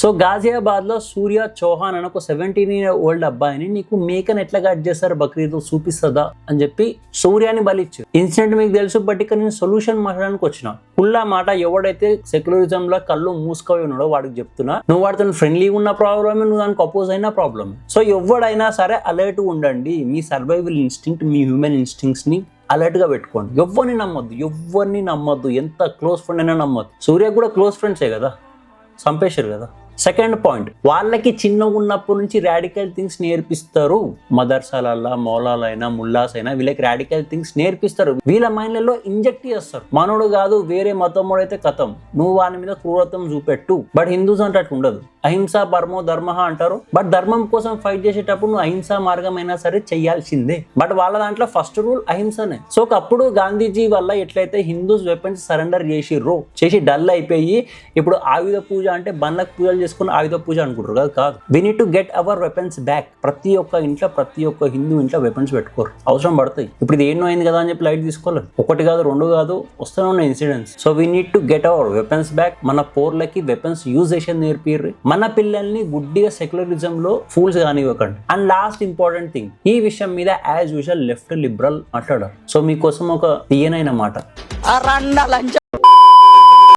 So Ghaziabad లో సూర్య చౌహాన్ అని ఒక 17-year-old అబ్బాయిని నీకు మేకను ఎట్లా కట్ చేస్తారు బక్రీద్ చూపిస్తుందా అని చెప్పి సూర్యాని బలిచ్చు. ఇన్సిడెంట్ మీకు తెలుసు, బట్ ఇక్కడ నేను సొల్యూషన్ మాట్లాడడానికి వచ్చిన. కుల్లా మాట ఎవడైతే సెక్యులరిజం లో కళ్ళు మూసుకొని ఉన్నాడో వాడికి చెప్తున్నా, నువ్వు వాడితో ఫ్రెండ్లీగా ఉన్న ప్రాబ్లమే, నువ్వు దానికి అపోజ్ అయిన ప్రాబ్లమ్. సో ఎవడైనా సరే అలర్ట్ ఉండండి. మీ సర్వైవల్ ఇన్స్టింక్ట్, మీ హ్యూమన్ ఇన్స్టింక్ట్స్ ని అలర్ట్ గా పెట్టుకోండి. ఎవరిని నమ్మొద్దు, ఎంత క్లోజ్ ఫ్రెండ్ అయినా నమ్మొద్దు. సూర్య కూడా క్లోజ్ ఫ్రెండ్సే కదా, చంపేశారు కదా. సెకండ్ పాయింట్, వాళ్ళకి చిన్నగా ఉన్నప్పటి నుంచి రాడికల్ థింగ్స్ నేర్పిస్తారు. మదర్సాలల్లా మౌలాలైనా ముల్లాస్ అయినా వీళ్ళకి రాడికల్ థింగ్స్ నేర్పిస్తారు. వీళ్ళ మైండ్లలో ఇంజెక్ట్ చేస్తారు. మనోడు కాదు వేరే మతం అయితే కథం, నువ్వు వాని మీద క్రూరత్వం చూపెట్టు. బట్ హిందూస్ అంటే అట్లా ఉండదు. అహింస పరమో ధర్మ అంటారు. బట్ ధర్మం కోసం ఫైట్ చేసేటప్పుడు నువ్వు అహింసా మార్గం అయినా సరే చెయ్యాల్సిందే. బట్ వాళ్ళ దాంట్లో ఫస్ట్ రూల్ అహింసనే. సో అప్పుడు గాంధీజీ వల్ల ఎట్లయితే హిందూస్ వెపన్స్ సరెండర్ చేసి డల్ అయిపోయి ఇప్పుడు ఆయుధ పూజ అంటే బండ్లకు పూజలు చేసుకుని ఆయుధ పూజ అనుకుంటారు కదా, కాదు. We need to get our weapons back. ప్రతి ఒక్క ఇంట్లో, ప్రతి ఒక్క హిందూ ఇంట్లో వెపన్స్ పెట్టుకోరు, అవసరం పడతాయి. ఇప్పుడు ఇది ఏం అయింది కదా అని చెప్పి లైట్ తీసుకోవాలి. ఒకటి కాదు, రెండు కాదు, వస్తూనే ఉన్న incidents. So we need to get our weapons back. మన పోర్లకి వెపన్స్ యూజేషన్ నేర్పిర్రి. మన పిల్లల్ని గుడ్డిగా సెక్యులరిజం లో ఫూల్స్ కానివ్వకండి. అండ్ లాస్ట్ ఇంపార్టెంట్ థింగ్, ఈ విషయం మీద యాజ్ యూజువల్ లెఫ్ట్ లిబరల్ మాట్లాడారు. సో మీకోసం ఒక తీయనైన మాట.